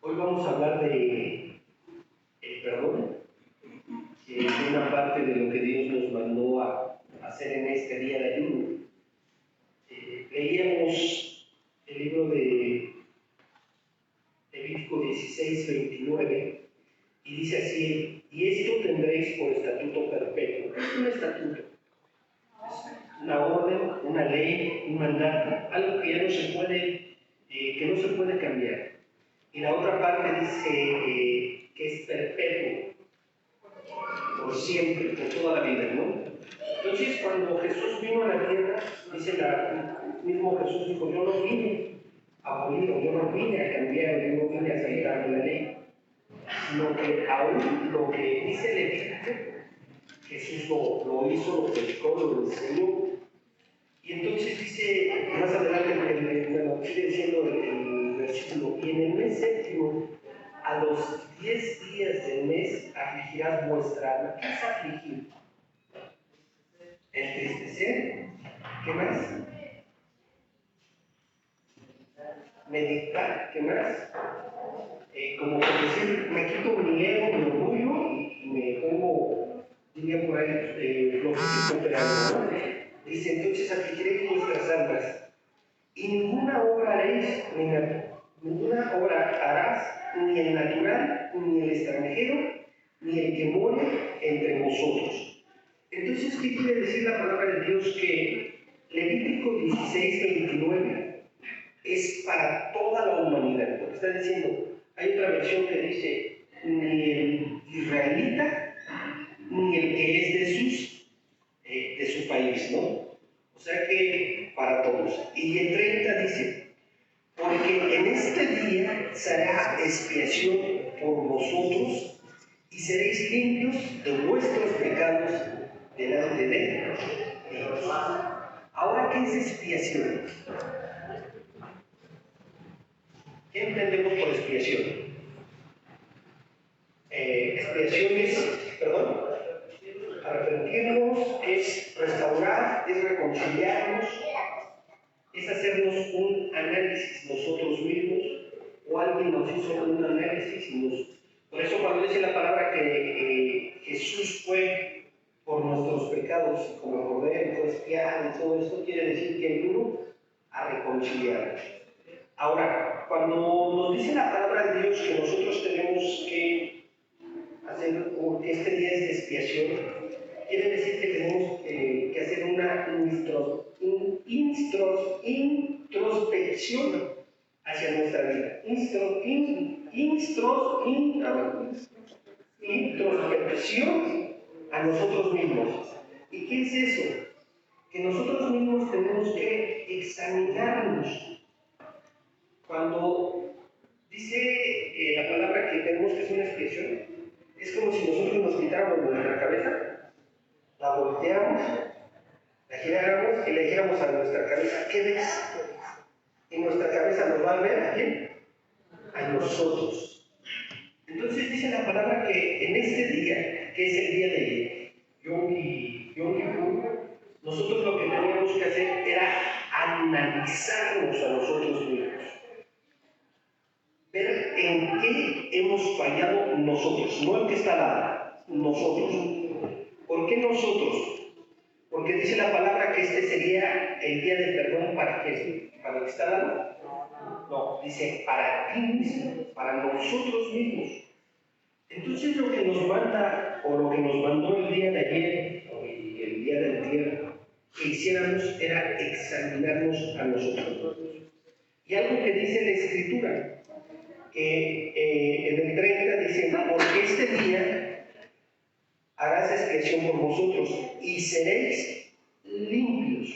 Hoy vamos a hablar de el perdón, que es una parte de lo que Dios nos mandó a hacer en este día de ayuno. Leíamos el libro de Levítico 16:29 y dice así: y esto tendréis por estatuto perpetuo. ¿Qué es un estatuto? Una orden, una ley, un mandato, algo que ya no se puede, que no se puede cambiar. Y la otra parte dice que es perpetuo, por siempre, por toda la vida, ¿no? Entonces, cuando Jesús vino a la tierra, dice el mismo Jesús dijo: yo no vine a abolir, yo no vine a cambiar, yo no vine a saltar la ley, sino que aún lo que dice Levítico, Jesús lo hizo, lo predicó, lo enseñó. Y entonces dice, más adelante, sigue diciendo el versículo: y en el mes séptimo, a los 10 días del mes, afligirás vuestra alma. ¿Qué es afligir? Entristecer. ¿Qué más? Meditar. ¿Qué más? Como por decir, me quito mi ego, mi orgullo y me pongo, diría por ahí, flojito, pero ¿no? Dice: entonces afligiréis vuestras almas, y ninguna obra haréis, ninguna obra harás, ni el natural, ni el extranjero, ni el que more entre vosotros. Entonces, ¿qué quiere decir la palabra de Dios? Que Levítico 16:29 es para toda la humanidad. Porque está diciendo, hay otra versión que dice: ni el israelita, ni el que es de su país, ¿no? O sea que para todos. Y el 30 dice: porque en este día será expiación por vosotros y seréis limpios de vuestros pecados delante de Dios. Ahora, ¿qué es expiación? ¿Qué entendemos por expiación? Expiación es, arrepentirnos, es restaurar, es reconciliarnos, es hacernos un análisis nosotros mismos, o alguien nos hizo un análisis y por eso cuando dice la palabra que Jesús fue por nuestros pecados y como cordero fue expiado y todo esto, quiere decir que vino a reconciliarnos. Ahora, cuando nos dice la palabra de Dios que nosotros tenemos que hacer, o que este día es de expiación, quiere decir que tenemos que hacer una introspección hacia nuestra vida. Introspección a nosotros mismos. ¿Y qué es eso? Que nosotros mismos tenemos que examinarnos. Cuando dice la palabra que tenemos que hacer una expiación, es como si nosotros nos quitáramos de nuestra cabeza, la volteamos, la giráramos y le dijéramos a nuestra cabeza: ¿qué ves? Y nuestra cabeza nos va a ver ¿a quién? A nosotros. Entonces dice la palabra que en este día, que es el día de Yom Kippur, nosotros lo que teníamos que hacer era analizarnos a nosotros mismos. Ver en qué hemos fallado nosotros, no el que está al lado, nosotros. ¿Por qué nosotros? Porque dice la palabra que este sería el día de perdón para qué, para el que está al lado. No, dice para ti mismo, para nosotros mismos. Entonces lo que nos manda, o lo que nos mandó el día de ayer, y el día del día, que hiciéramos era examinarnos a nosotros. Y algo que dice la Escritura, que en el 30 dice: porque este día harás expiación por vosotros y seréis limpios.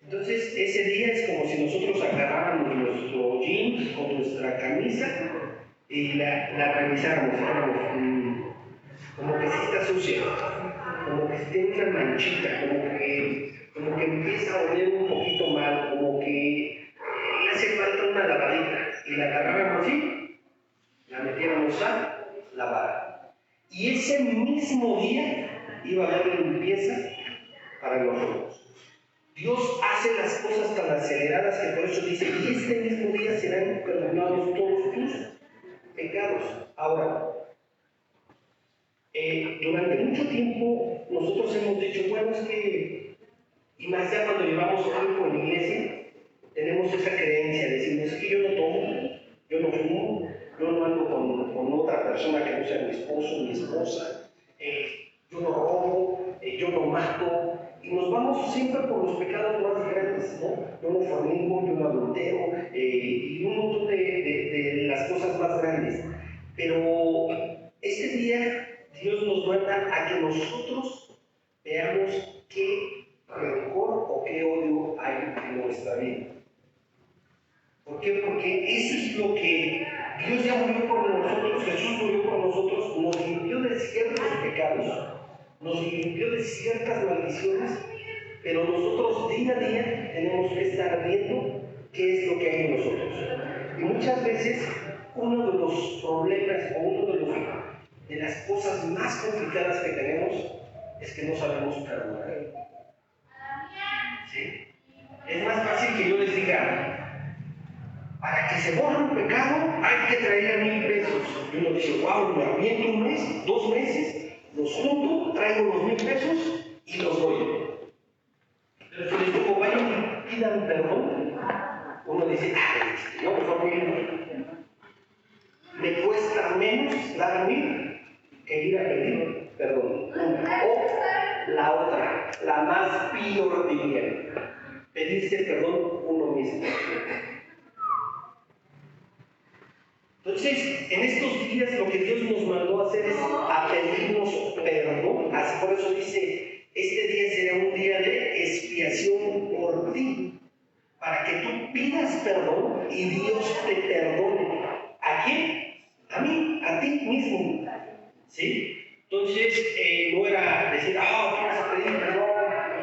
Entonces ese día es como si nosotros agarráramos nuestro jeans o nuestra camisa y la revisáramos, como que sí está sucia, como que tiene una manchita, como que empieza a oler un poquito mal, como que le hace falta una lavadita, y la agarráramos así, la metiéramos a lavar. Y ese mismo día iba a haber limpieza para nosotros. Dios hace las cosas tan aceleradas que por eso dice: y este mismo día serán perdonados todos tus pecados. Ahora, durante mucho tiempo nosotros hemos dicho, bueno, es que, y más ya cuando llevamos tiempo en la iglesia, tenemos esa creencia, decimos, es que yo no tomo, yo no fumo, yo no ando con otra persona que no sea mi esposo, mi esposa, yo no robo, yo no mato, y nos vamos siempre por los pecados más grandes, ¿no? Yo no fornico, yo no adultero, y un montón de las cosas más grandes. Pero este día Dios nos manda a que nosotros veamos qué rencor o qué odio hay en nuestra vida. ¿Por qué? Porque eso es lo que Dios ya murió por nosotros, Jesús murió por nosotros, nos limpió de ciertos pecados, nos limpió de ciertas maldiciones, pero nosotros día a día tenemos que estar viendo qué es lo que hay en nosotros. Y muchas veces uno de los problemas o uno de las cosas más complicadas que tenemos es que no sabemos perdonar. ¿Sí? Es más fácil que yo les diga, para que se borre un pecado hay que traer 1,000 pesos. Y uno dice, wow, me aviento un mes, 2 meses, los junto, traigo los 1,000 pesos y los doy. Pero si les digo, vayan y pidan perdón, uno dice, no, mejor me cuesta menos dar 1,000 que ir a pedir perdón. O la otra, la más peor diría, pedirse perdón uno mismo. Entonces, en estos días lo que Dios nos mandó a hacer es a pedirnos perdón. Así por eso dice, este día será un día de expiación por ti, para que tú pidas perdón y Dios te perdone. ¿A quién? A mí, a ti mismo. ¿Sí? Entonces, no era decir, vamos a pedir perdón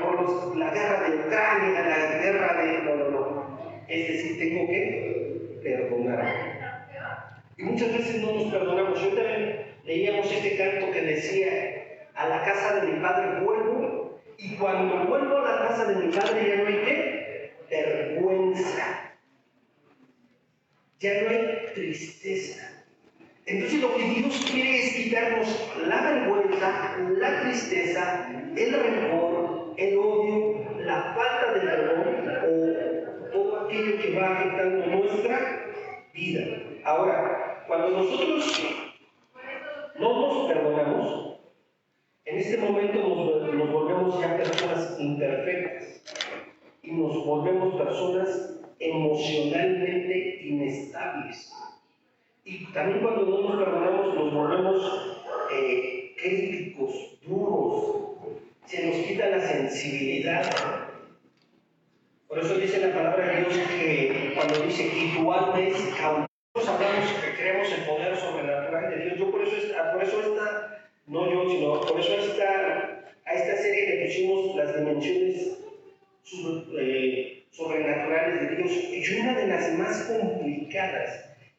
por la guerra de Ucrania, la guerra de... No. Es decir, tengo que perdonar. Y muchas veces no nos perdonamos. Yo también leíamos este canto que decía, a la casa de mi padre vuelvo, y cuando vuelvo a la casa de mi padre ya no hay ¿qué? Vergüenza. Ya no hay tristeza. Entonces lo que Dios quiere es quitarnos la vergüenza, la tristeza, el rencor, el odio, la falta de perdón o todo aquello que va afectando nuestra vida. Ahora, cuando nosotros no nos perdonamos, en este momento nos volvemos ya personas imperfectas y nos volvemos personas emocionalmente inestables. Y también cuando no nos perdonamos nos volvemos críticos, duros, se nos quita la sensibilidad. Por eso dice la palabra de Dios que cuando dice que tu alma es cautiva, nosotros hablamos que creemos el poder sobrenatural de Dios. Yo por eso a esta serie le pusimos las dimensiones sobrenaturales de Dios. Y una de las más complicadas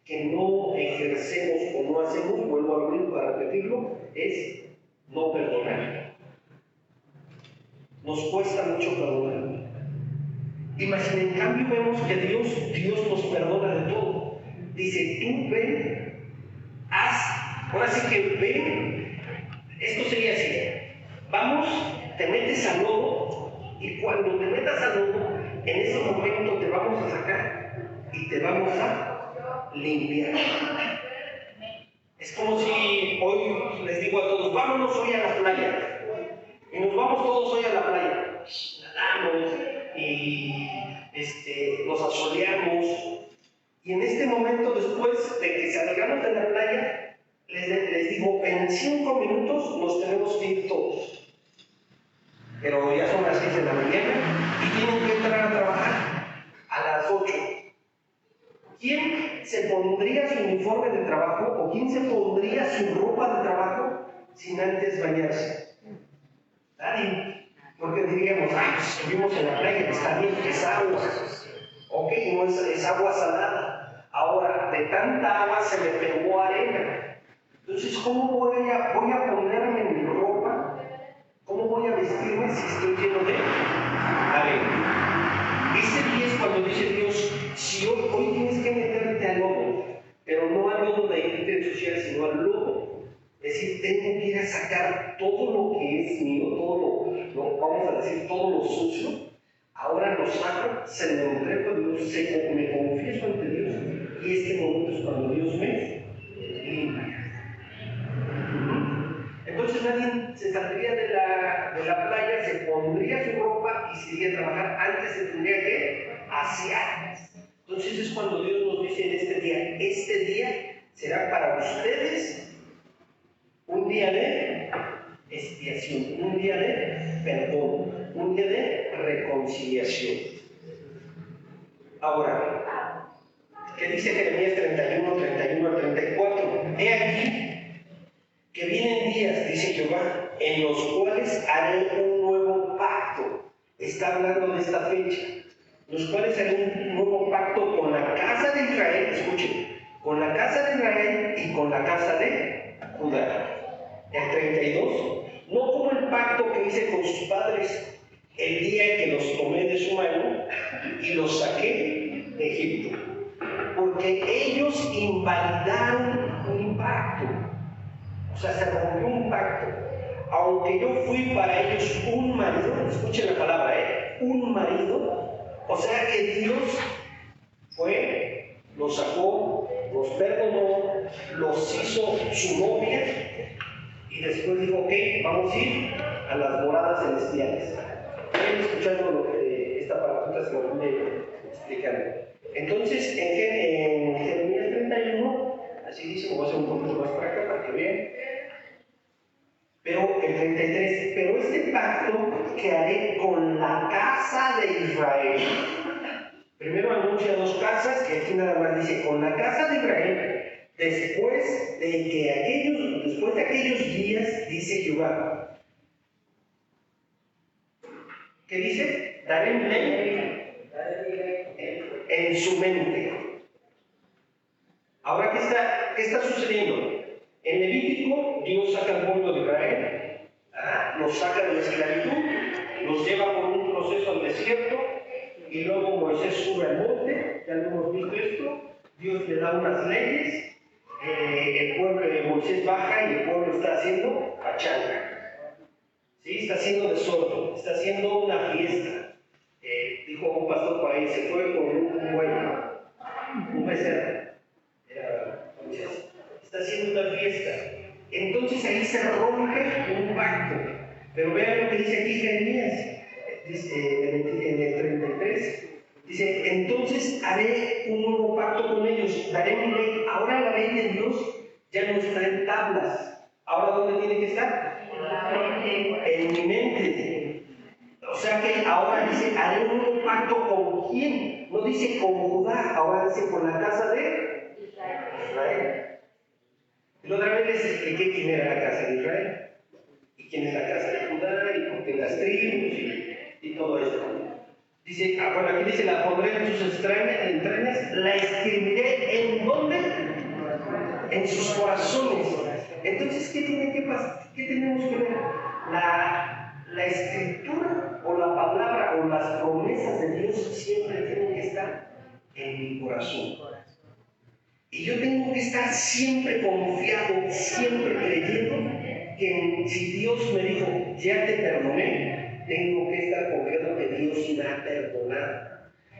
que no ejercemos o no hacemos, vuelvo a abrir para repetirlo, es no perdonar. Nos cuesta mucho perdonar. Y sin en cambio vemos que Dios nos perdona de todo. Dice, tú ven, ahora sí que ven, esto sería así, vamos, te metes al lodo, y cuando te metas al lodo, en ese momento te vamos a sacar y te vamos a limpiar. Es como si hoy les digo a todos, vámonos hoy a la playa, y nos vamos todos hoy a la playa, nadamos, y nos asoleamos, y en este momento, después de que salgamos de la playa, les digo, en 5 minutos nos tenemos que ir todos. Pero ya son las 6 de la mañana y tienen que entrar a trabajar a las 8. ¿Quién se pondría su uniforme de trabajo o quién se pondría su ropa de trabajo sin antes bañarse? Nadie. Porque diríamos, pues estuvimos en la playa, está bien, es agua. Ok, no es agua salada. Ahora, de tanta agua se le pegó arena. Entonces, ¿cómo voy a ponerme mi ropa? ¿Cómo voy a vestirme si estoy lleno de arena? Ese día es cuando dice Dios, si hoy tienes que meterte al lodo, pero no derecho social, sino al lobo. Es decir, tengo que ir a sacar todo lo que es mío, vamos a decir, todo lo sucio. Ahora lo saco, se me entrego a Dios, me confieso ante Dios, y este momento es cuando Dios me limpia. Entonces nadie se saldría de la playa, se pondría su ropa y se iría a trabajar. Antes se tendría que asear. Entonces es cuando Dios nos dice en este día será para ustedes un día de expiación, un día de perdón, un día de reconciliación. Ahora, ¿qué dice Jeremías 31 al 34? He aquí que vienen días, dice Jehová, en los cuales haré un nuevo pacto. Está hablando de esta fecha. Los cuales haré un nuevo pacto con la casa de Israel, escuchen, con la casa de Israel y con la casa de Judá. El 32, no como el pacto que hice con sus padres el día que los tomé de su mano y los saqué de Egipto, porque ellos invalidaron un pacto. O sea, se rompió un pacto. Aunque yo fui para ellos un marido, escuchen la palabra, un marido, o sea que Dios los sacó, los perdonó, los hizo su novia, y después dijo, ok, vamos a ir a las moradas celestiales. ¿Quieren escuchando esta palabra se lo voy explicando? Entonces, en Jeremías 31, así dice, voy a hacer un poquito más para acá para que vean. Pero el 33, pero este pacto que haré con la casa de Israel. Primero anuncia dos casas, que aquí nada más dice, con la casa de Israel, después de aquellos días, dice Jehová. ¿Qué dice? Daré mi ley en su mente. Ahora, ¿qué está sucediendo? En Levítico, Dios saca al pueblo de Israel, los saca de la esclavitud, los lleva por un proceso al desierto, y luego Moisés sube al monte, ya lo hemos visto esto, Dios le da unas leyes, el pueblo de Moisés baja y el pueblo está haciendo pachanga, ¿sí? Está haciendo desorden, está haciendo una fiesta. Dijo un pastor por ahí, se fue con un buey, un becerro, está haciendo una fiesta. Entonces ahí se rompe un pacto. Pero vean lo que dice aquí Jeremías. En el 33, dice, entonces haré un nuevo pacto con ellos, daré mi ley. Ahora la ley de Dios ya no está en tablas. ¿Ahora dónde tiene que estar? En mi mente. O sea que ahora dice, haré un nuevo pacto con quién. No dice con Judá, ahora dice con la casa de Israel. Y la otra vez les expliqué quién era la casa de Israel y quién es la casa de Judá y por qué las tribus y todo esto. Dice, bueno, aquí dice, la pondré en sus entrañas, la escribiré ¿en dónde? En sus corazones. Entonces, ¿qué tiene que pasar? ¿Qué tenemos que ver? La escritura o la palabra o las promesas de Dios siempre tienen que estar en mi corazón. Y yo tengo que estar siempre confiado, siempre creyendo que si Dios me dijo, ya te perdoné, tengo que estar confiado que Dios me ha perdonado.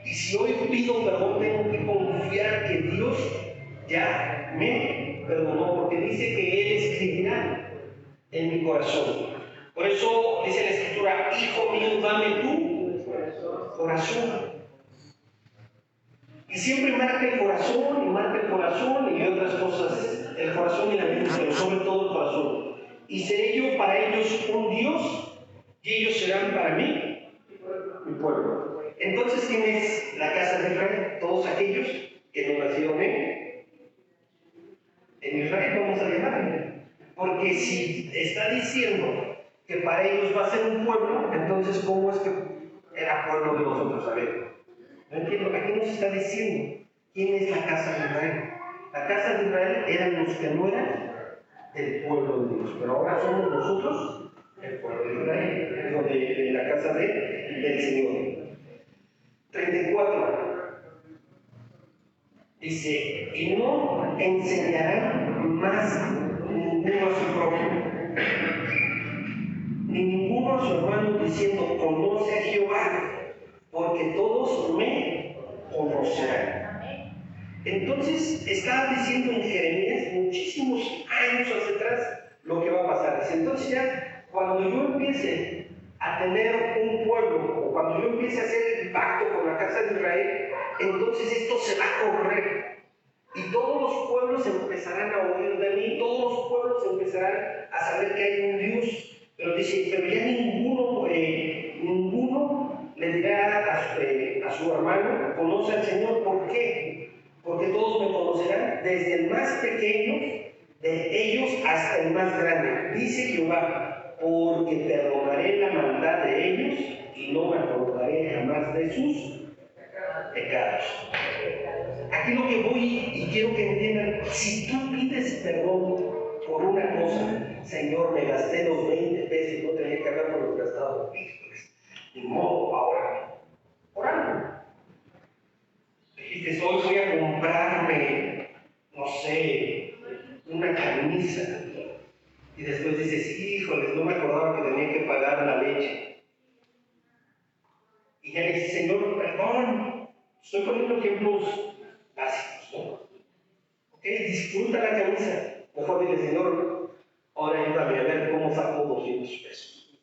Y si hoy pido perdón, tengo que confiar que Dios ya me perdonó, porque dice que Él escribirá en mi corazón. Por eso dice la Escritura, hijo mío, dame tu corazón. Y siempre marca el corazón y otras cosas, el corazón y la mente, pero sobre todo el corazón. Y seré yo para ellos un Dios, y ellos serán para mí mi pueblo. Entonces, ¿quién es la casa de Israel? Todos aquellos que no nacieron en Israel, vamos a llamarle. Porque si está diciendo que para ellos va a ser un pueblo, entonces, ¿cómo es que era pueblo de nosotros? A ver. No entiendo, aquí nos está diciendo quién es la casa de Israel. La casa de Israel eran los que no eran del pueblo de Dios, pero ahora somos nosotros el pueblo de Israel, de la casa del Señor. 34. Dice, y no enseñarán más ninguno a su prójimo, ni ninguno a su hermano, diciendo, conoce a Jehová, porque todos me conocerán. Entonces, estaba diciendo en Jeremías, muchísimos años hacia atrás, lo que va a pasar. Dice, entonces ya, cuando yo empiece a tener un pueblo, o cuando yo empiece a hacer el pacto con la casa de Israel, entonces esto se va a correr. Y todos los pueblos empezarán a oír de mí, todos los pueblos empezarán a saber que hay un Dios. Pero dice, pero ya ninguno le dirá a su hermano, conoce al Señor. ¿Por qué? Porque todos me conocerán, desde el más pequeño de ellos hasta el más grande. Dice Jehová, porque perdonaré la maldad de ellos y no me acordaré jamás de sus pecados. Aquí lo que voy y quiero que entiendan, si tú pides perdón por una cosa, Señor, me gasté los 20 pesos, no tenía que hablar por los gastados, pues, ni modo, ahora, orando. Dijiste, hoy voy a comprarme, no sé, una camisa. Y después dices, híjoles, no me acordaba que tenía que pagar la leche. Y ya le dices, Señor, perdón, estoy poniendo ejemplos básicos, ¿no? Ok, disfruta la camisa. Mejor dile, Señor, ahora ayúdame a ver cómo saco 200 pesos.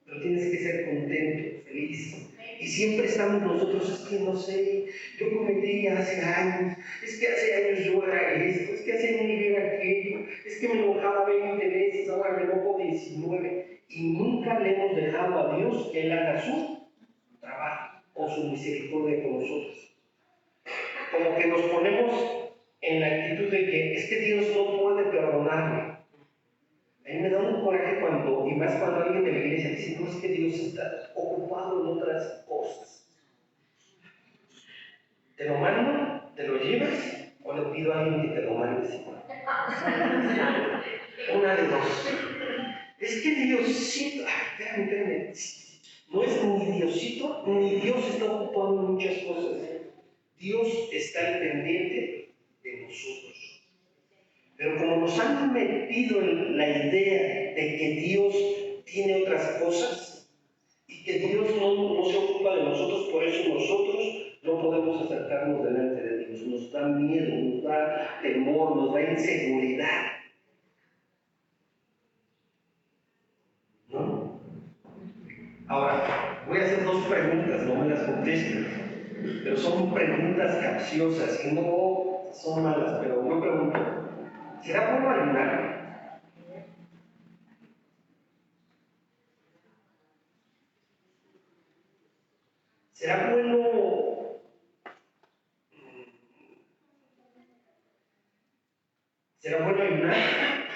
Pero tienes que ser contento, feliz. Y siempre estamos nosotros, es que no sé, yo cometí hace años, es que hace años yo era esto, es que hace años yo era aquello, es que me enojaba 20 veces, ahora me enojo 19. Y nunca le hemos dejado a Dios que Él haga su trabajo o su misericordia con nosotros. Como que nos ponemos en la actitud de que es que Dios no puede perdonarme. A mí me da un coraje cuando, y más cuando alguien de la iglesia dice, no, es que Dios está ocupado en otras cosas. ¿Te lo mando? ¿Te lo llevas? ¿O le pido a alguien que te lo mande? Una de dos. Es que Diosito, espérame, no es ni Diosito, ni Dios está ocupado en muchas cosas. Dios está al pendiente de nosotros. Pero como nos han metido en la idea de que Dios tiene otras cosas y que Dios no se ocupa de nosotros, por eso nosotros no podemos acercarnos delante de Dios. Nos da miedo, nos da temor, nos da inseguridad. ¿No? Ahora, voy a hacer dos preguntas, no me las contesten, pero son preguntas capciosas, que no son malas, pero yo pregunto, ¿será bueno ayunar? ¿Será bueno ayunar?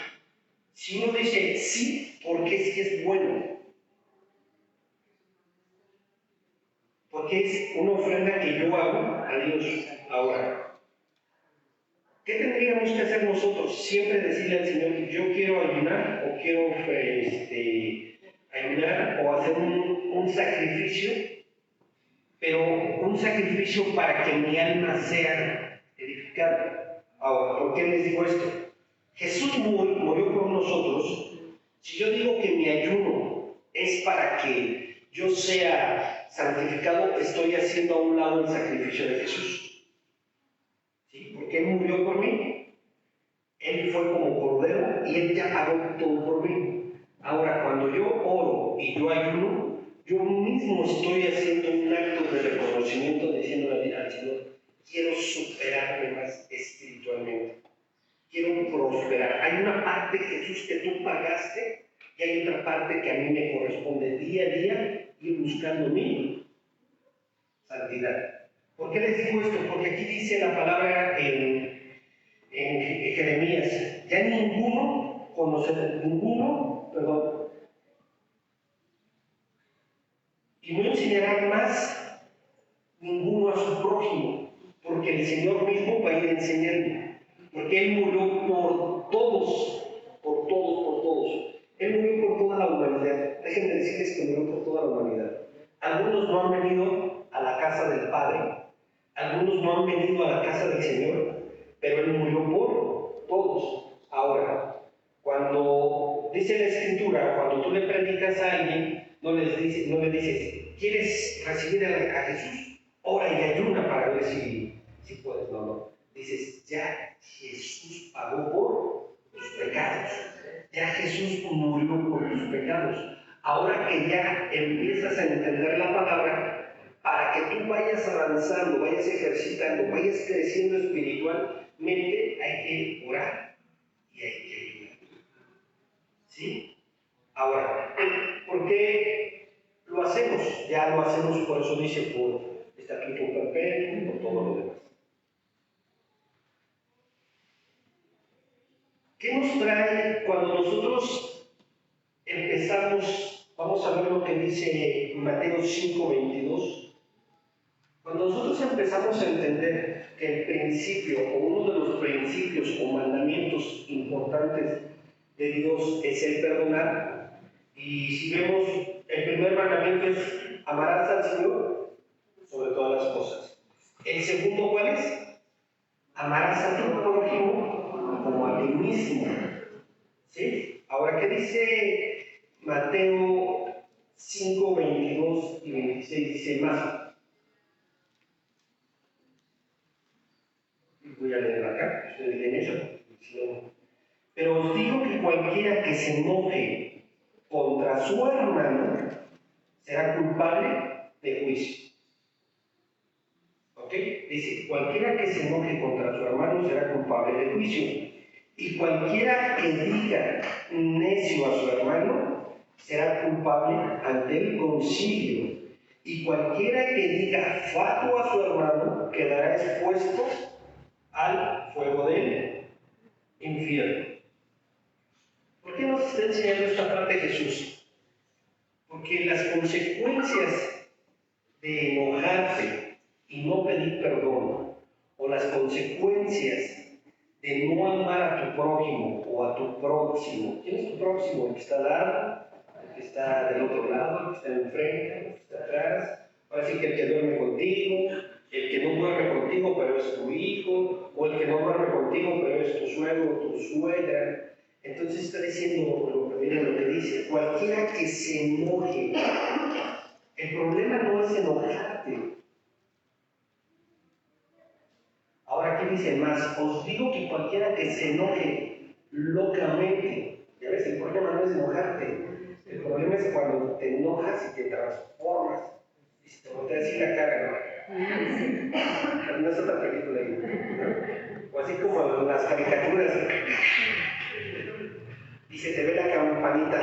Si uno dice sí, porque sí es bueno. Porque es una ofrenda que yo hago a Dios ahora. ¿Qué tendríamos que hacer nosotros? Siempre decirle al Señor, yo quiero ayunar o quiero ayunar o hacer un sacrificio, pero un sacrificio para que mi alma sea edificada. Ahora, ¿por qué les digo esto? Jesús murió por nosotros. Si yo digo que mi ayuno es para que yo sea santificado, estoy haciendo a un lado el sacrificio de Jesús. ¿Sí? Porque Él murió por mí. Él fue como cordero y Él ya pagó todo por mí. Ahora, cuando yo oro y yo ayuno, yo mismo estoy haciendo un acto de reconocimiento diciendo al Señor, quiero superarme más espiritualmente. Quiero prosperar. Hay una parte, Jesús, que tú pagaste y hay otra parte que a mí me corresponde día a día ir buscando mi santidad. ¿Por qué les digo esto? Porque aquí dice la palabra en Jeremías, ya ninguno conocerá, y no enseñará más ninguno a su prójimo, porque el Señor mismo va a ir enseñando. Porque Él murió por todos. Él murió por toda la humanidad. Déjenme decirles que murió por toda la humanidad. Algunos no han venido a la casa del Padre, algunos algunos no han venido a la casa del Señor, pero Él murió por todos. Ahora, cuando dice la Escritura, cuando tú le predicas a alguien, no le dices, ¿quieres recibir a Jesús? Ora y ayuna para ver si puedes. No. Dices, ya Jesús pagó por tus pecados. Ya Jesús murió por tus pecados. Ahora que ya empiezas a entender la palabra, para que tú vayas avanzando, vayas ejercitando, vayas creciendo espiritualmente, hay que orar y hay que ayunar. ¿Sí? Ahora, ¿por qué lo hacemos? Ya lo hacemos, por eso dice, por estatuto perpetuo, por todo lo demás. ¿Qué nos trae cuando nosotros empezamos? Vamos a ver lo que dice Mateo 5:22. Cuando nosotros empezamos a entender que el principio, o uno de los principios o mandamientos importantes de Dios es el perdonar, y si vemos, el primer mandamiento es amarás al Señor sobre todas las cosas. El segundo, ¿cuál es? Amarás a tu prójimo como a ti mismo. ¿Sí? Ahora, ¿qué dice Mateo 5:22 y 26? Dice más. Voy a leer acá, ustedes leen eso. Pero os digo que cualquiera que se enoje contra su hermano será culpable de juicio. ¿Ok? Dice, cualquiera que se enoje contra su hermano será culpable de juicio. Y cualquiera que diga necio a su hermano será culpable ante el concilio. Y cualquiera que diga fatuo a su hermano quedará expuesto al fuego del infierno. ¿Por qué nos está enseñando esta parte Jesús? Porque las consecuencias de enojarte y no pedir perdón, o las consecuencias de no amar a tu prójimo o a tu próximo. ¿Quién es tu próximo? El que está al lado, el que está del otro lado, el que está enfrente, el que está atrás. Ahora sí que el que duerme contigo, el que no duerme contigo pero es tu hijo, o el que no duerme contigo pero es tu suegro o tu suegra. Entonces está diciendo, miren lo que dice, cualquiera que se enoje. El problema no es enojarte. Ahora, ¿qué dice más? Os digo que cualquiera que se enoje locamente, ya ves, el problema no es enojarte, el problema es cuando te enojas y te transformas y se te voltea así la cara, ¿no? No es otra película ahí, ¿no? O así como las caricaturas y se te ve la campanita.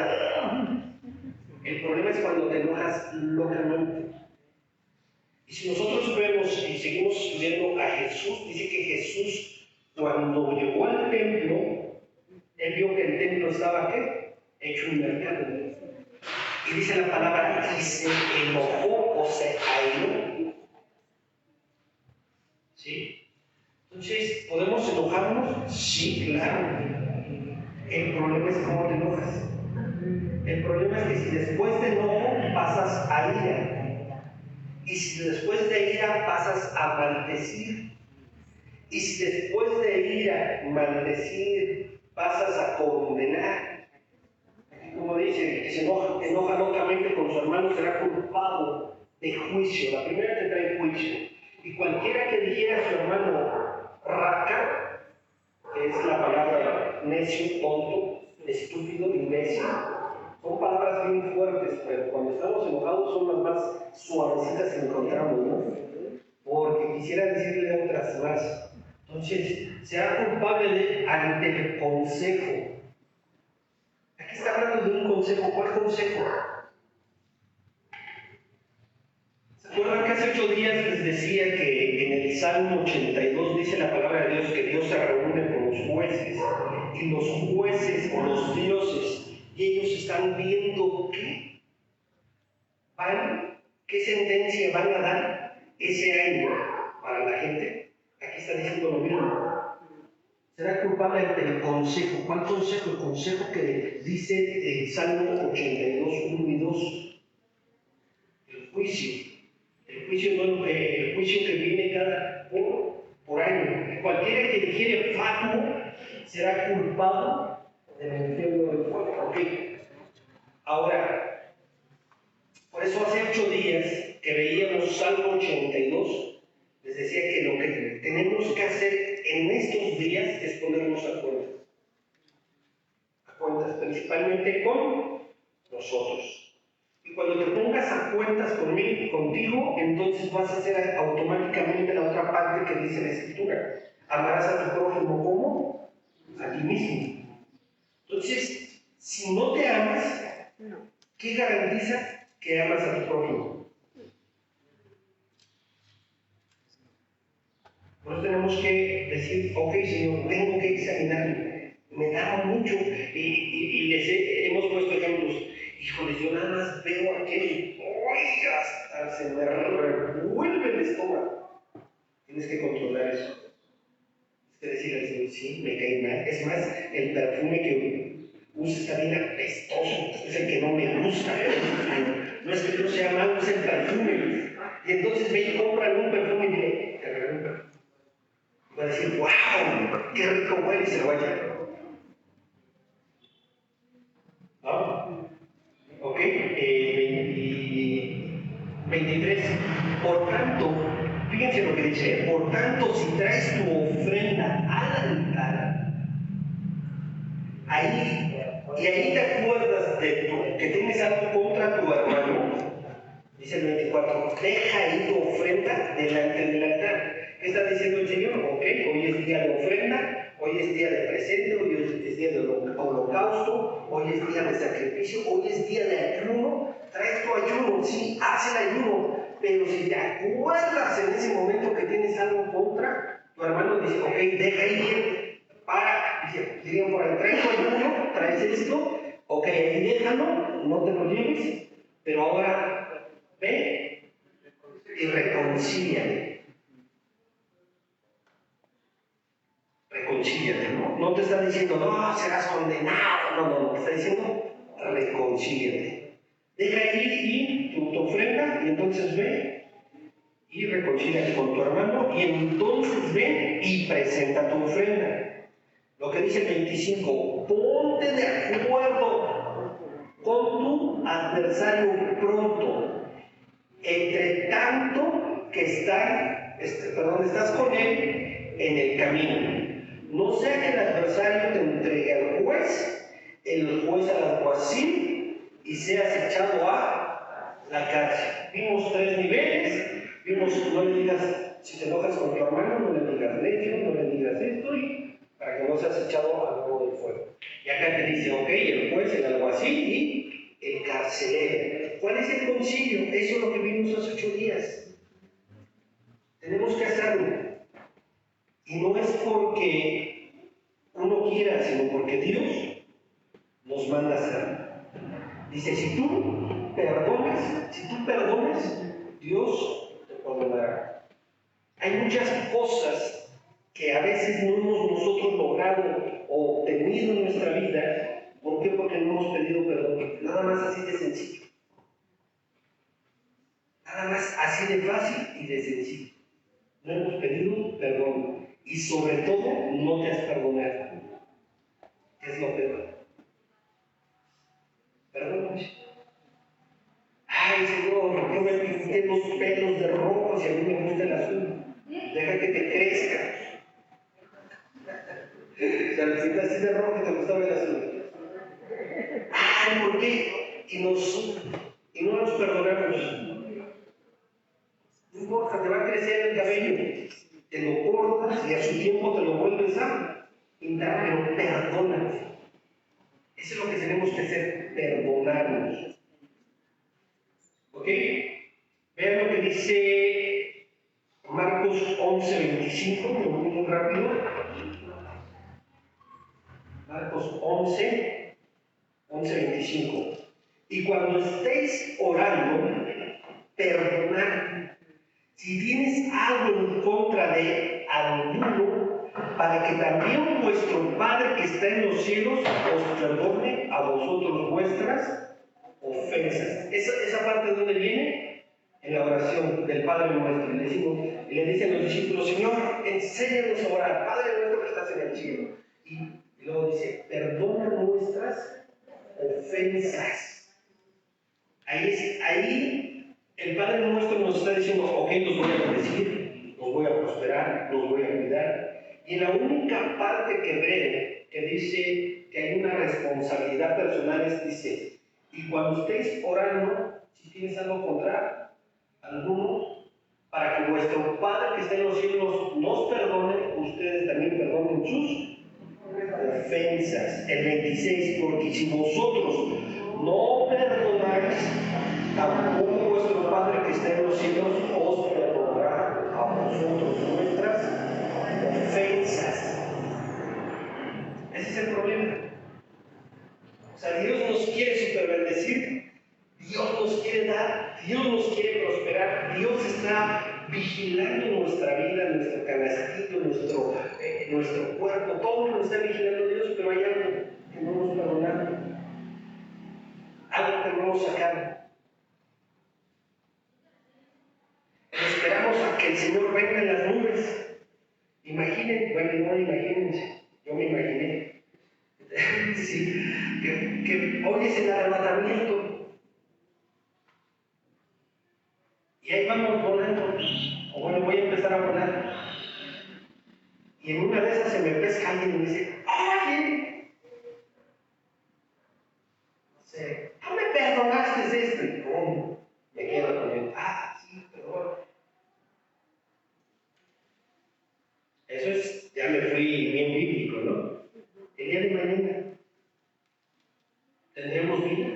El problema es cuando te enojas locamente. Y si nosotros vemos y seguimos estudiando a Jesús, dice que Jesús, cuando llegó al templo, él vio que el templo estaba, ¿qué? Hecho un mercado. Y dice la palabra, y se enojó o se airó. ¿Sí? Entonces, ¿podemos enojarnos? Sí, claro. El problema es cómo te enojas. El problema es que si después de enojo pasas a ira. Y si después de ira pasas a maldecir, y si después de ira, maldecir, pasas a condenar, como dice, que se enoja locamente con su hermano será culpado de juicio. La primera que trae juicio. Y cualquiera que dijera a su hermano raca, que es la palabra necio, tonto, estúpido, imbécil, son palabras bien fuertes, pero cuando estamos enojados son las más suavecitas que encontramos, ¿no? Porque quisiera decirle otras más. Entonces, será culpable ante el consejo. Aquí está hablando de un consejo. ¿Cuál consejo? ¿Se acuerdan que hace 8 días les decía que en el Salmo 82 dice la palabra de Dios que Dios se reúne con los jueces? Y los jueces o los dioses, y ellos están viendo qué sentencia van a dar ese año para la gente. Aquí está diciendo lo mismo. Será culpable ante el consejo. ¿Cuál consejo? El consejo que dice el Salmo 82, 1 y 2. El juicio el juicio que viene por año. Cualquiera que dijere fatuo será culpado del infierno del fuego. ¿Ok? Ahora, por eso hace 8 días que veíamos Salmo 82, les decía que lo que tenemos que hacer en estos días es ponernos a cuentas, principalmente con nosotros. Y cuando te pongas a cuentas contigo, entonces vas a hacer automáticamente la otra parte que dice la Escritura. Amarás a tu prójimo como a ti mismo. Entonces, si no te amas, ¿qué garantiza que amas a tu prójimo? Por eso tenemos que decir, ok, Señor, tengo que examinarme. Me da mucho. Y les hemos puesto ejemplos. Híjoles, yo nada más veo aquel. ¡Oiga! Hasta se me revuelve el estómago. Tienes que controlar eso. Tienes que decir al Señor, sí, me cae mal. Es más, el perfume que usa está bien apestoso. Es el que no me gusta. No es que yo sea malo, es el perfume. Y entonces ve y compra un perfume y dile, te regalo un perfume. Va a decir, wow, qué rico huele y se lo va a llevar. ¿No? Ok, 23. Por tanto, fíjense lo que dice, por tanto, si traes tu ofrenda al altar, ahí te acuerdas que tienes algo contra tu hermano, dice el 24, deja ahí tu ofrenda delante del altar. ¿Qué está diciendo el Señor? Ok, hoy es día de ofrenda, hoy es día de presente, hoy es día de holocausto, hoy es día de sacrificio, hoy es día de ayuno. Trae tu ayuno, sí, haz el ayuno, pero si te acuerdas en ese momento que tienes algo contra tu hermano, dice, ok, deja ahí, dirían por ahí, trae tu ayuno, traes esto, ok, ahí déjalo, no te lo lleves, pero ahora ve y reconcíliate. Reconcíliate, ¿no? No te está diciendo, no, serás condenado, no, te está diciendo, reconcíliate. Deja ahí tu ofrenda y entonces ve y reconcíliate con tu hermano y entonces ve y presenta tu ofrenda. Lo que dice el 25, ponte de acuerdo con tu adversario pronto, entre tanto que estás con él en el camino. No sea que el adversario te entregue al juez, el juez al alguacil y seas echado a la cárcel. Vimos 3 niveles, no le digas, si te enojas con tu hermano, no le digas necio, no le digas esto, y para que no seas echado al fuego del fuego. Y acá te dice, ok, el juez, el alguacil y el carcelero. ¿Cuál es el concilio? Eso es lo que vimos hace 8 días. Tenemos que hacerlo. Y no es porque uno quiera, sino porque Dios nos manda a hacerlo. Dice, si tú perdonas, Dios te perdonará. Hay muchas cosas que a veces no hemos nosotros logrado o obtenido en nuestra vida. ¿Por qué? Porque no hemos pedido perdón. Nada más así de sencillo. Nada más así de fácil y de sencillo. No hemos pedido perdón. Y sobre todo, no te has perdonado. ¿Qué es lo peor? Perdóname. Ay, Señor, yo me pinté los pelos de rojo y a mí me gusta el azul. Deja que te crezca. O sea, me pintaste de rojo y te gustaba el azul. Ay, ¿por qué? Y no nos perdonamos. No importa, te va a crecer el cabello. Te lo cortas y a su tiempo te lo vuelves a pintar, pero perdónate. Eso es lo que tenemos que hacer, perdonarnos. ¿Ok? Vean lo que dice Marcos 11:25, me voy muy rápido. Marcos 11:25. Y cuando estéis orando, perdonad. Si tienes algo en contra de alguno, para que también vuestro Padre que está en los cielos os perdone a vosotros vuestras ofensas. ¿Esa parte de dónde viene? en la oración del Padre Nuestro. Y le dicen los discípulos, Señor, enséñanos a orar, Padre nuestro que estás en el cielo. Y luego dice, perdona nuestras ofensas. Ahí el Padre Nuestro nos está diciendo, ok, los voy a bendecir, los voy a prosperar, los voy a cuidar. Y en la única parte que veo que dice que hay una responsabilidad personal dice, y cuando estéis orando, si tienes algo contra alguno, para que vuestro Padre que está en los cielos nos perdone, ustedes también perdonen sus ofensas. El 26, porque si vosotros no perdonáis, tampoco vuestro Padre que está en los cielos os perdonará a vosotros nuestras ofensas. Ese es el problema. O sea, Dios nos quiere superbendecir, Dios nos quiere dar, Dios nos quiere prosperar, Dios está vigilando nuestra vida, nuestro canastillo, nuestro cuerpo, todo lo está vigilando Dios, pero hay algo que no hemos perdonado, algo que no hemos sacado. Esperamos a que el Señor venga en las nubes. Imaginen, bueno, no imagínense, yo me imaginé. Sí, que hoy es el arrebatamiento y ahí vamos volando, o bueno, voy a empezar a volar y en una de esas se me pesca alguien y me dice, oye, no sé, ¿tú me perdonaste esto? Y ¡pum! Me quedo con él, sí, perdón. Eso es, ya me fui bien bíblico, ¿no? El día de mañana ¿tendremos vida?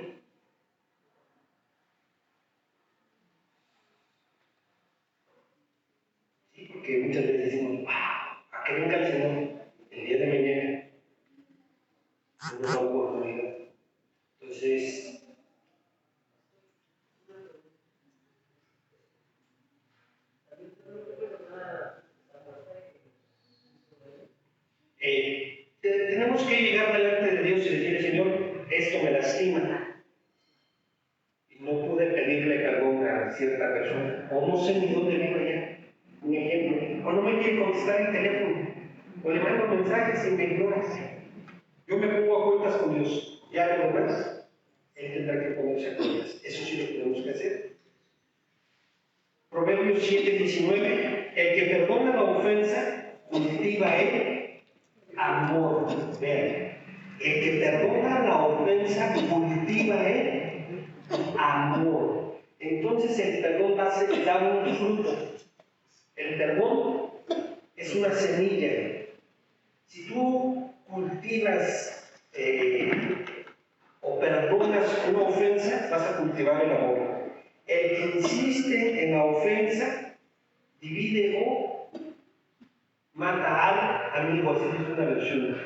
Sí, porque muchas veces decimos, a que venga el Señor el día de mañana, es una oportunidad. Entonces, tenemos que llegar delante de Dios y decirle, Señor, esto me lastima. Y no pude pedirle perdón a cierta persona, o no sé ni dónde vivo ya, un ejemplo, o no me quiere contestar el teléfono, o le mando mensajes y me ignoras. Yo me pongo a cuentas con Dios, ya lo demás, Él tendrá que ponerse a cuentas. Eso sí lo tenemos que hacer. Proverbios 7:19, el que perdona la ofensa, cultiva él amor. Vean, el que perdona la ofensa, cultiva él amor. Entonces el perdón da un fruto. El perdón es una semilla. Si tú cultivas o perdonas una ofensa, vas a cultivar el amor. El que insiste en la ofensa, divide o mata al amigo, así es una versión.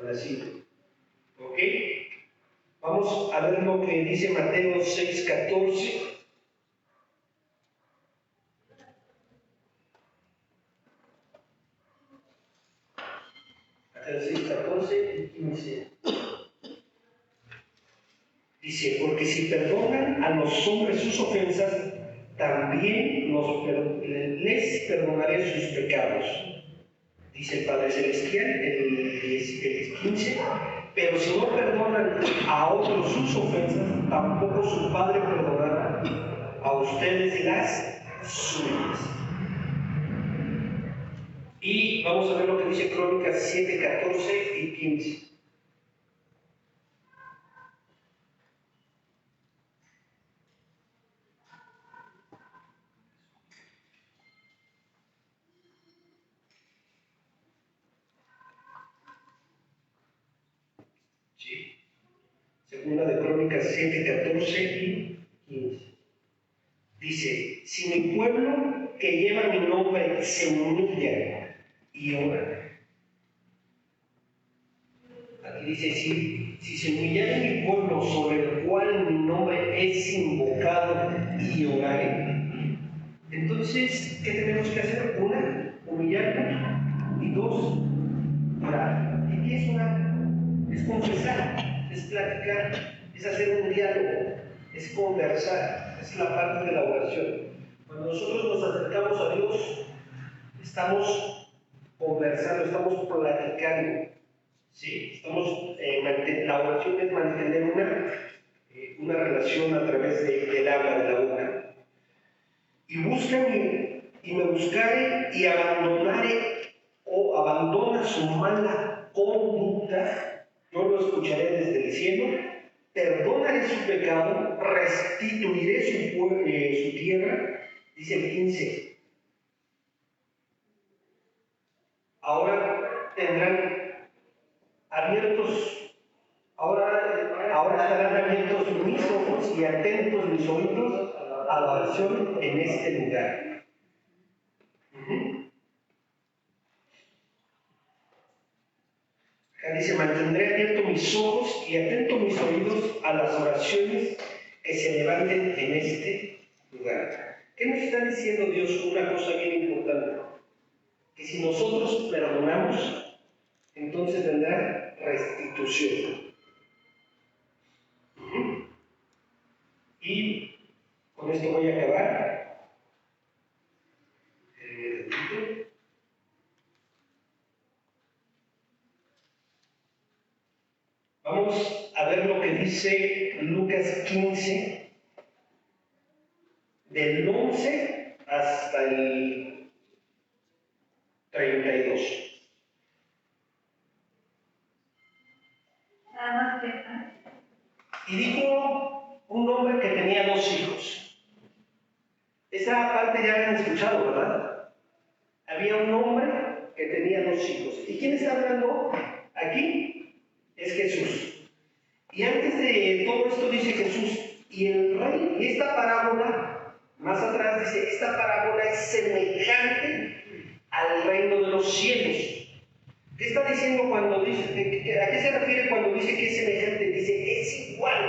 Así. ¿Ok? Vamos a ver lo que dice Mateo 6:14. Mateo 6:14 y 15. Dice, porque si perdonan a los hombres sus ofensas, también les perdonaré sus pecados. Dice el Padre Celestial, el 15, pero si no perdonan a otros sus ofensas, tampoco su Padre perdonará a ustedes las suyas. Y vamos a ver lo que dice Crónicas 7:14 y 15. Segunda de Crónicas 7:14 y 15. Dice, si mi pueblo que lleva mi nombre se humilla y ora. Aquí dice, si se humillare mi pueblo sobre el cual mi nombre es invocado y orare. Entonces, ¿qué tenemos que hacer? Una, humillarnos, y dos, orar. ¿Y qué es orar? es confesar, es platicar, es hacer un diálogo, es conversar, es la parte de la oración. Cuando nosotros nos acercamos a Dios, estamos conversando, estamos platicando, ¿sí? La oración es mantener una relación a través del habla, de la boca. Y búscame, y me buscaré, y abandonaré, o abandona su mala conducta, yo lo escucharé desde el cielo, perdonaré su pecado, restituiré su tierra, dice el 15. Ahora tendrán abiertos, ahora estarán abiertos mis ojos y atentos mis oídos a la oración en este lugar. Acá dice, mantendré abiertos mis ojos y atentos mis oídos a las oraciones que se levanten en este lugar. ¿Qué nos está diciendo Dios? Una cosa bien importante. Que si nosotros perdonamos, entonces vendrá restitución. Y con esto voy a acabar. Vamos a ver lo que dice Lucas 15, del 11 hasta el 32. Y dijo un hombre que tenía 2 hijos. Esa parte ya habían escuchado, ¿verdad? Había un hombre que tenía 2 hijos. ¿Y quién está hablando aquí? Es Jesús. Y antes de todo esto dice Jesús, y el rey, y esta parábola, más atrás dice, esta parábola es semejante al reino de los cielos. ¿Qué está diciendo cuando dice, a qué se refiere cuando dice que es semejante? Dice, es igual,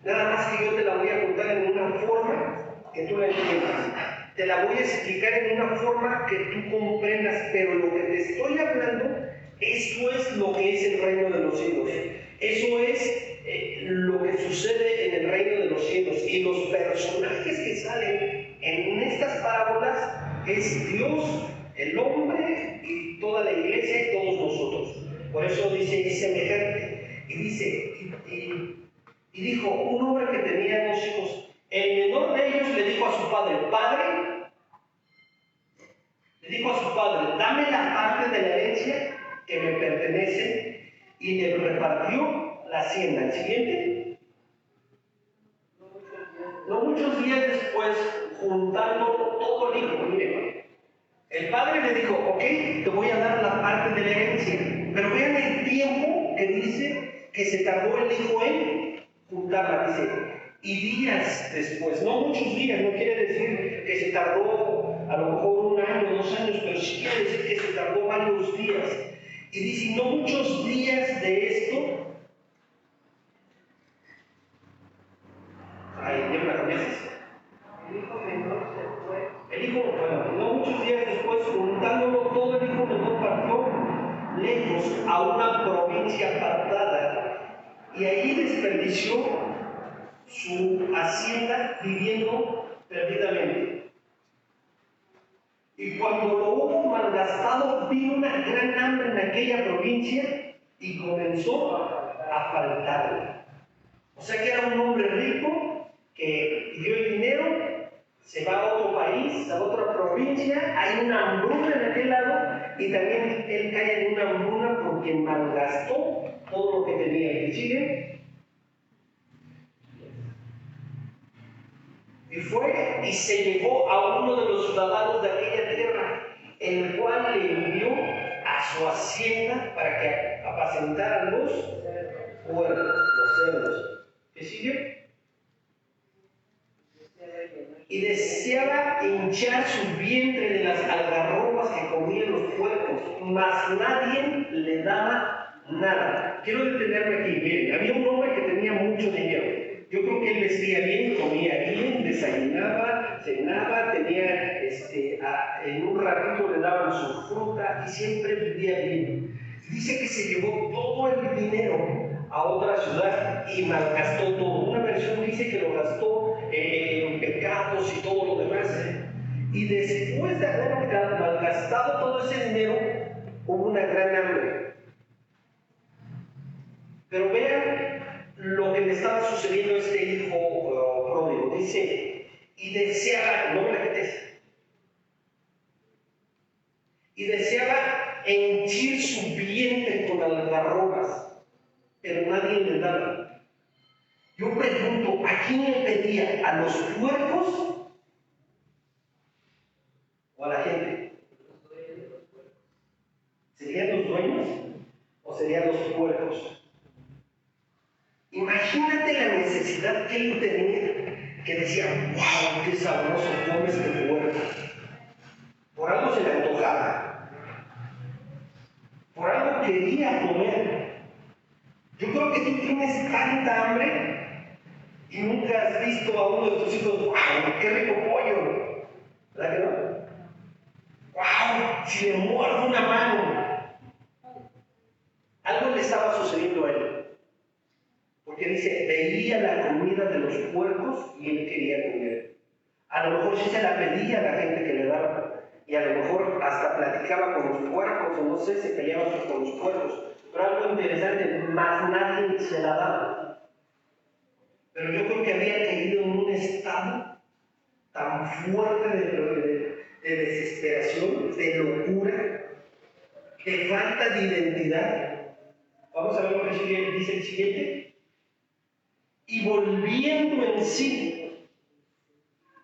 nada más que yo te la voy a contar en una forma que tú la entiendas. Te la voy a explicar en una forma que tú comprendas, pero lo que te estoy hablando, eso es lo que es el reino de los cielos. Eso es lo que sucede en el reino de los cielos. Y los personajes que salen en estas parábolas es Dios, el hombre y toda la iglesia y todos nosotros. Por eso dice, es semejante. Y dice, y dijo, un hombre que tenía 2 hijos, el menor de ellos le dijo a su padre, dame la parte de la herencia que me pertenece, y le repartió la hacienda. El siguiente. No muchos días después, juntando todo el hijo, miren, el padre le dijo, ok, te voy a dar la parte de la herencia, pero vean el tiempo que dice que se tardó el hijo en juntarla, dice, y días después, no muchos días, no quiere decir que se tardó a lo mejor 1 año, 2 años, pero sí quiere decir que se tardó varios días. Y dice, no muchos días de esto, no muchos días después, juntándolo todo, el hijo menor partió lejos a una provincia apartada, y ahí desperdició su hacienda viviendo perdidamente. Y cuando lo hubo malgastado, vino una gran hambre en aquella provincia y comenzó a faltarle. O sea que era un hombre rico que dio el dinero, se va a otro país, a otra provincia, hay una hambruna en aquel lado y también él cae en una hambruna porque malgastó todo lo que tenía. ¿Y sigue? Y fue y se llevó a uno de los ciudadanos de aquella tierra, el cual le envió a su hacienda para que apacentaran los puercos, los cerdos. ¿Qué sigue? Y deseaba hinchar su vientre de las algarrobas que comían los puercos, mas nadie le daba nada. Quiero detenerme aquí. Miren, había un hombre que tenía mucho dinero. Yo creo que él vestía bien, comía bien, desayunaba, cenaba, tenía, en un ratito le daban su fruta y siempre vivía bien. Dice que se llevó todo el dinero a otra ciudad y malgastó todo. Una versión dice que lo gastó en pecados y todo lo demás. Y después de haber malgastado todo ese dinero, hubo una gran hambre. Pero vean lo que le estaba sucediendo a este hijo pródigo. Dice, y deseaba, no me la quites, y deseaba henchir su vientre con algarrobas, pero nadie le daba. Yo pregunto, ¿a quién le pedía? ¿A los puercos o a la gente? ¿Serían los dueños o serían los puercos? Imagínate la necesidad que él tenía, que decía, wow, qué sabroso come este puerco. Por algo se le antojaba, por algo quería comer. Yo creo que tú tienes tanta hambre y nunca has visto a uno de tus hijos, wow, qué rico pollo, ¿verdad que no? Wow, si le muerdo una mano. Algo le estaba sucediendo a él. Porque dice, veía la comida de los puercos y él quería comer. A lo mejor sí se la pedía a la gente que le daba. Y a lo mejor hasta platicaba con los puercos, o no sé, se peleaba con los puercos. Pero algo interesante, más nadie se la daba. Pero yo creo que había caído en un estado tan fuerte de desesperación, de locura, de falta de identidad. Vamos a ver lo que dice el siguiente. Y volviendo en sí.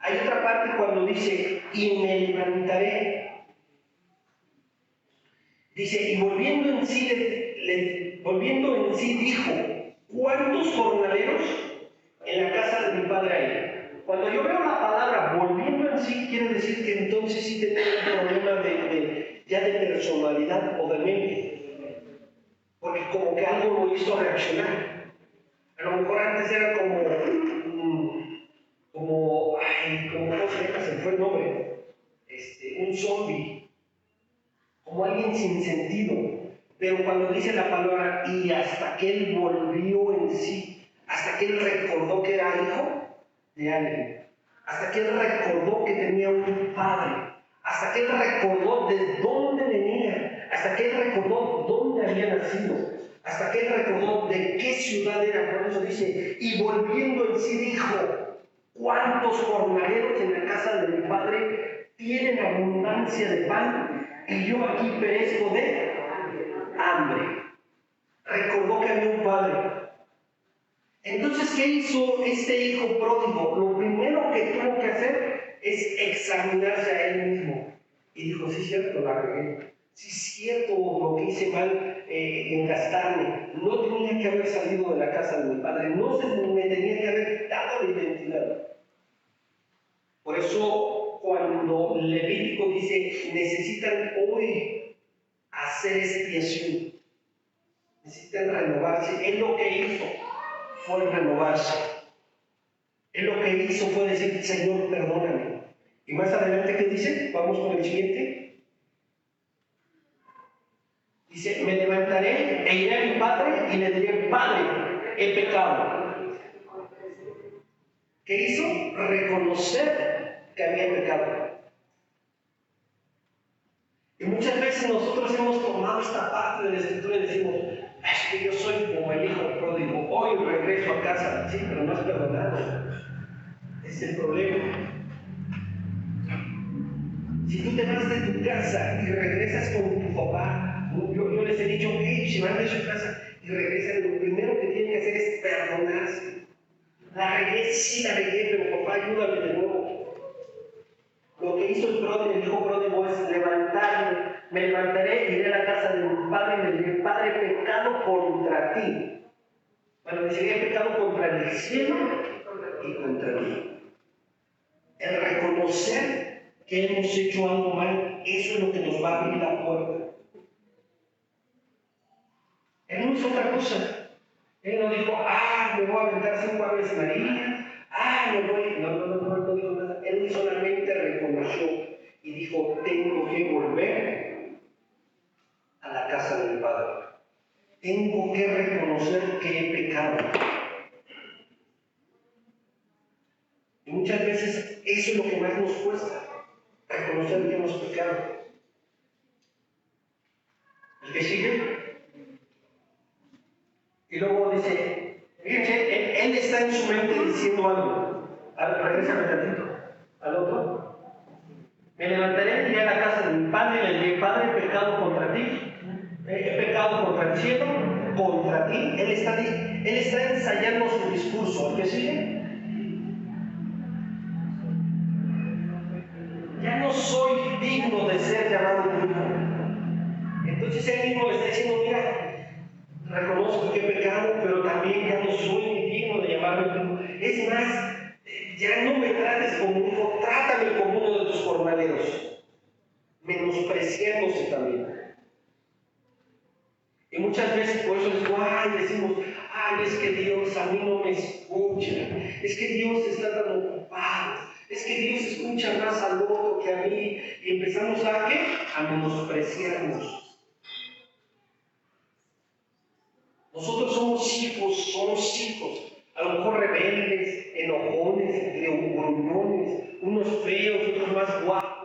Hay otra parte cuando dice, y me levantaré. Dice, y volviendo en sí dijo, ¿cuántos jornaleros en la casa de mi padre hay? Cuando yo veo la palabra volviendo en sí, quiere decir que entonces sí tenía un problema ya de personalidad o de mente. Porque como que algo lo hizo reaccionar. A lo mejor antes era ¿cómo se llama? Se me fue el nombre. Un zombie. Como alguien sin sentido. Pero cuando dice la palabra, y hasta que él volvió en sí, hasta que él recordó que era hijo de alguien, hasta que él recordó que tenía un padre, hasta que él recordó de dónde venía, hasta que él recordó dónde había nacido, hasta que él recordó de qué ciudad era. Por eso dice, y volviendo en sí dijo, ¿cuántos jornaleros en la casa de mi padre tienen abundancia de pan y yo aquí perezco de hambre? Recordó que había un padre. Entonces, ¿qué hizo este hijo pródigo? Lo primero que tuvo que hacer es examinarse a él mismo. Y dijo, sí es cierto, la regué. Sí es cierto lo que hice mal en gastarme. No tenía que haber salido de la casa de mi padre. No me tenía que haber dado la identidad. Por eso, cuando Levítico dice, necesitan hoy hacer expiación, necesitan renovarse, él lo que hizo fue renovarse. Él lo que hizo fue decir, Señor, perdóname. Y más adelante, ¿qué dice? Vamos con el siguiente. Dice, me levantaré e iré a mi padre y le diré, Padre, he pecado. ¿Qué hizo? Reconocer que había pecado. Y muchas veces nosotros hemos tomado esta parte de la Escritura y decimos, es que yo soy como el hijo pródigo, hoy regreso a casa. Sí, pero no has perdonado. Es el problema. Si tú te vas de tu casa y regresas con tu papá, yo les he dicho, si van de su casa y regresan, lo primero que tienen que hacer es perdonarse. La regué, sí la regué, pero papá, ayúdame de nuevo. Lo que hizo el hijo pródigo es levantarme. Me levantaré, iré a la casa de mi padre y le diré, Padre, he pecado contra ti. Bueno, dice, he pecado contra el cielo y contra ti. El reconocer que hemos hecho algo mal, eso es lo que nos va a abrir la puerta. Él no hizo otra cosa. Él no dijo, me voy a aventar 5 Aves Marías, me voy. No dijo nada. Él solamente reconoció y dijo, tengo que volver a la casa del Padre. tengo que reconocer que he pecado. Y muchas veces eso es lo que más nos cuesta, reconocer que hemos pecado. ¿El que sigue? Y luego dice, fíjense, él está en su mente diciendo algo. Regrésame tantito. Al otro. Me levantaré y iré a la casa de mi padre y le diré, Padre, he pecado contra ti. He pecado contra el cielo, contra ti. Él está ensayando su discurso. ¿El que sigue? Ya no soy digno de ser llamado tu hijo. Entonces él mismo le está diciendo, mira, reconozco que he pecado, pero también ya no soy digno de llamarme tu hijo. Es más, ya no me trates como un hijo, trátame como uno de tus jornaleros, menospreciándose también. Y muchas veces por eso decimos, es que Dios a mí no me escucha, es que Dios está tan ocupado, es que Dios escucha más al otro que a mí, y empezamos a menospreciarnos. Nosotros somos hijos, a lo mejor rebeldes, enojones, gruñones, unos feos, otros más guapos.